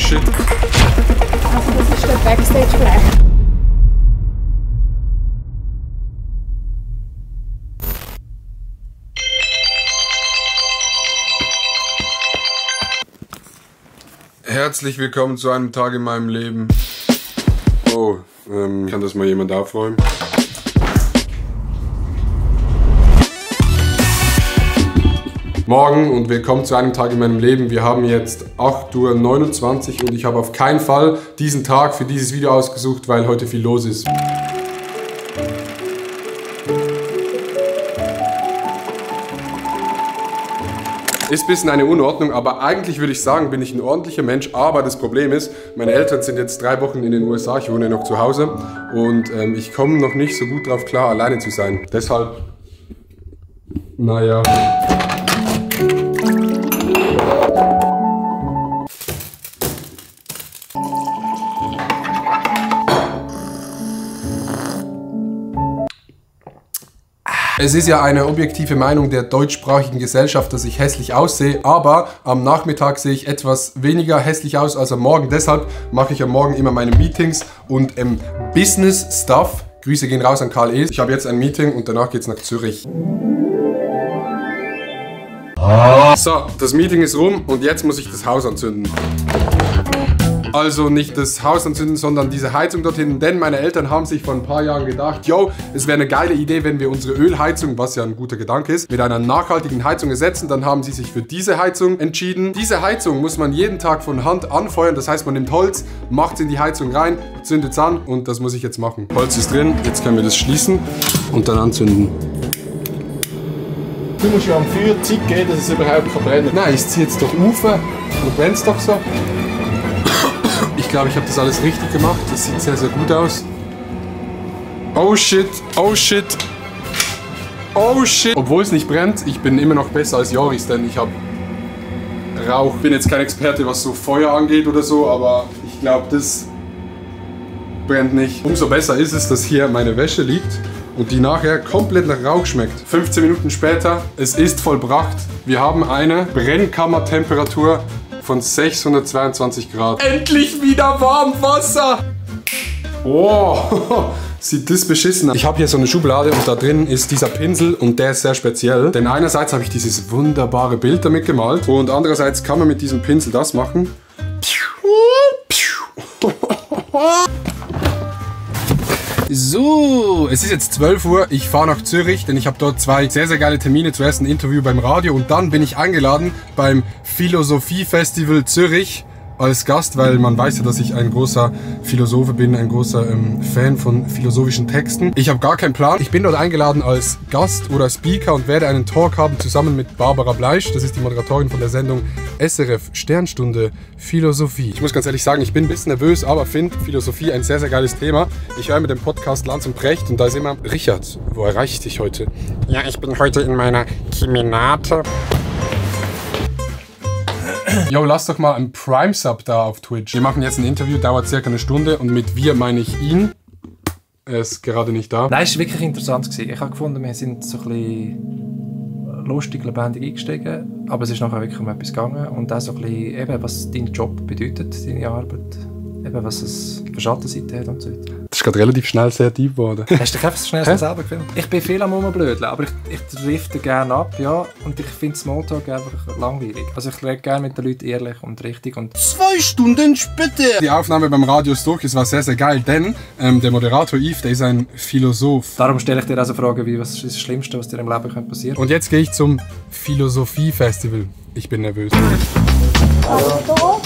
shit. Also das ist der Backstage-Bereich. Herzlich willkommen zu einem Tag in meinem Leben. Oh, kann das mal jemand aufräumen? Morgen und willkommen zu einem Tag in meinem Leben. Wir haben jetzt 8:29 Uhr und ich habe auf keinen Fall diesen Tag für dieses Video ausgesucht, weil heute viel los ist. Ist ein bisschen eine Unordnung, aber eigentlich würde ich sagen, bin ich ein ordentlicher Mensch. Aber das Problem ist, meine Eltern sind jetzt 3 Wochen in den USA, ich wohne noch zu Hause und ich komme noch nicht so gut drauf klar, alleine zu sein. Deshalb, naja. Es ist ja eine objektive Meinung der deutschsprachigen Gesellschaft, dass ich hässlich aussehe, aber am Nachmittag sehe ich etwas weniger hässlich aus als am Morgen. Deshalb mache ich am Morgen immer meine Meetings und Business-Stuff. Grüße gehen raus an Karl Es. Ich habe jetzt ein Meeting und danach geht es nach Zürich. So, das Meeting ist rum und jetzt muss ich das Haus anzünden. Also nicht das Haus anzünden, sondern diese Heizung dort hinten, denn meine Eltern haben sich vor ein paar Jahren gedacht, yo, es wäre eine geile Idee, wenn wir unsere Ölheizung, was ja ein guter Gedanke ist, mit einer nachhaltigen Heizung ersetzen. Dann haben sie sich für diese Heizung entschieden. Diese Heizung muss man jeden Tag von Hand anfeuern, das heißt, man nimmt Holz, macht es in die Heizung rein, zündet es an und das muss ich jetzt machen. Holz ist drin, jetzt können wir das schließen und dann anzünden. Du musst ja am Feuer Zeit geben, dass es überhaupt brennen kann. Nein, ich ziehe jetzt doch auf und brennt es doch so. Ich glaube, ich habe das alles richtig gemacht. Das sieht sehr, sehr gut aus. Oh shit, oh shit. Oh shit. Obwohl es nicht brennt, ich bin immer noch besser als Joris, denn ich habe Rauch. Ich bin jetzt kein Experte, was so Feuer angeht oder so, aber ich glaube, das brennt nicht. Umso besser ist es, dass hier meine Wäsche liegt und die nachher komplett nach Rauch schmeckt. 15 Minuten später, es ist vollbracht. Wir haben eine Brennkammertemperatur von 622 Grad. Endlich wieder Warmwasser! Oh, sieht das beschissen aus. Ich habe hier so eine Schublade und da drin ist dieser Pinsel und der ist sehr speziell. Denn einerseits habe ich dieses wunderbare Bild damit gemalt und andererseits kann man mit diesem Pinsel das machen. So, es ist jetzt 12 Uhr, ich fahre nach Zürich, denn ich habe dort 2 sehr, sehr geile Termine. Zuerst ein Interview beim Radio und dann bin ich eingeladen beim Philosophie-Festival Zürich als Gast, weil man weiß ja, dass ich ein großer Philosoph bin, ein großer Fan von philosophischen Texten. Ich habe gar keinen Plan. Ich bin dort eingeladen als Gast oder Speaker und werde einen Talk haben zusammen mit Barbara Bleisch. Das ist die Moderatorin von der Sendung SRF Sternstunde Philosophie. Ich muss ganz ehrlich sagen, ich bin ein bisschen nervös, aber finde Philosophie ein sehr, sehr geiles Thema. Ich höre mit dem Podcast Lanz und Precht und da ist immer Richard, wo erreiche ich dich heute? Ja, ich bin heute in meiner Kemenate. Yo, lass doch mal einen Prime-Sub da auf Twitch. Wir machen jetzt ein Interview, dauert circa eine Stunde und mit wir meine ich ihn. Er ist gerade nicht da. Nein, es war wirklich interessant. Ich habe gefunden, wir sind so ein bisschen lustig, lebendig eingestiegen, aber es ist nachher wirklich um etwas gegangen und auch so ein bisschen, eben, was dein Job bedeutet, deine Arbeit, eben, was es für Schattenseiten hat und so weiter. Das ist gerade relativ schnell sehr deep geworden. Hast du dich einfach so schnell selber gefilmt? Ich bin viel am Rumblödeln, aber ich drifte gerne ab, ja, und ich finde Smalltalk einfach langweilig. Also ich rede gerne mit den Leuten ehrlich und richtig und... 2 Stunden später! Die Aufnahme beim Radio ist durch, es war sehr, sehr geil, denn der Moderator Yves, der ist ein Philosoph. Darum stelle ich dir also Fragen wie, was ist das Schlimmste, was dir im Leben passieren könnte? Und jetzt gehe ich zum Philosophie-Festival. Ich bin nervös. Hallo.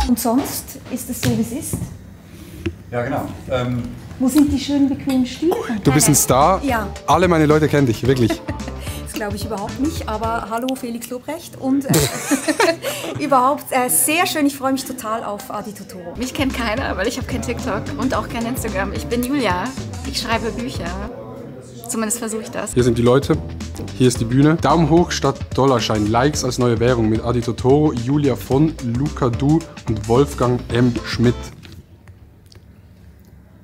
Und sonst ist es so, wie es ist? Ja, genau. Wo sind die schönen, bequemen Stühle? Du bist ein Star. Ja. Alle meine Leute kennen dich, wirklich. Das glaube ich überhaupt nicht, aber hallo Felix Lobrecht und überhaupt sehr schön. Ich freue mich total auf Adi Totoro. Mich kennt keiner, weil ich habe kein TikTok und auch kein Instagram. Ich bin Julia. Ich schreibe Bücher. Zumindest versuche ich das. Hier sind die Leute. Hier ist die Bühne. Daumen hoch statt Dollarschein. Likes als neue Währung mit Adi Totoro, Julia von, Luca Du und Wolfgang M. Schmidt.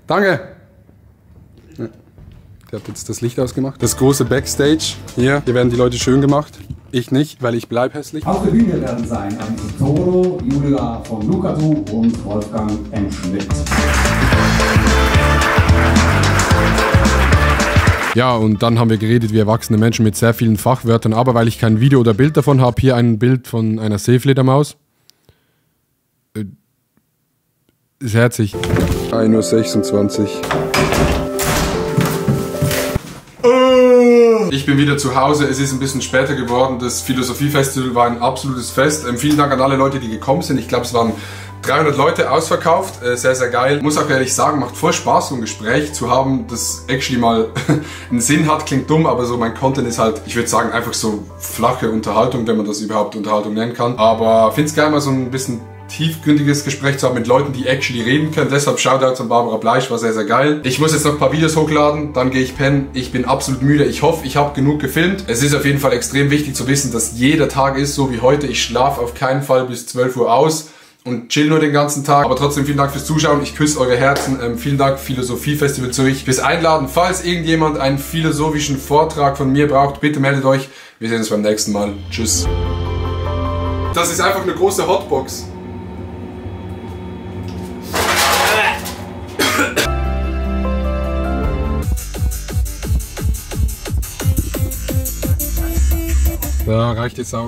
Danke. Der hat jetzt das Licht ausgemacht. Das große Backstage. Hier werden die Leute schön gemacht. Ich nicht, weil ich bleib hässlich. Auf der Bühne werden sein Anton Toro, Julia von Lukatu und Wolfgang M. Schmidt. Ja, und dann haben wir geredet wie erwachsene Menschen mit sehr vielen Fachwörtern. Aber weil ich kein Video oder Bild davon habe, hier ein Bild von einer Seefledermaus. Ist herzig. 1:26 Uhr. Ich bin wieder zu Hause, es ist ein bisschen später geworden. Das Philosophiefestival war ein absolutes Fest. Vielen Dank an alle Leute, die gekommen sind. Ich glaube, es waren 300 Leute ausverkauft. Sehr, sehr geil. Muss auch ehrlich sagen, macht voll Spaß, so ein Gespräch zu haben, das actually mal einen Sinn hat. Klingt dumm, aber so mein Content ist halt, ich würde sagen, einfach so flache Unterhaltung, wenn man das überhaupt Unterhaltung nennen kann. Aber finde es geil, mal so ein bisschen tiefgründiges Gespräch zu haben mit Leuten, die actually reden können. Deshalb Shoutouts an Barbara Bleisch, war sehr, sehr geil. Ich muss jetzt noch ein paar Videos hochladen, dann gehe ich pennen. Ich bin absolut müde. Ich hoffe, ich habe genug gefilmt. Es ist auf jeden Fall extrem wichtig zu wissen, dass jeder Tag ist, so wie heute. Ich schlafe auf keinen Fall bis 12 Uhr aus und chill nur den ganzen Tag. Aber trotzdem vielen Dank fürs Zuschauen. Ich küsse eure Herzen. Vielen Dank Philosophiefestival Zürich fürs Einladen. Falls irgendjemand einen philosophischen Vortrag von mir braucht, bitte meldet euch. Wir sehen uns beim nächsten Mal. Tschüss. Das ist einfach eine große Hotbox. Ja, reicht jetzt auch.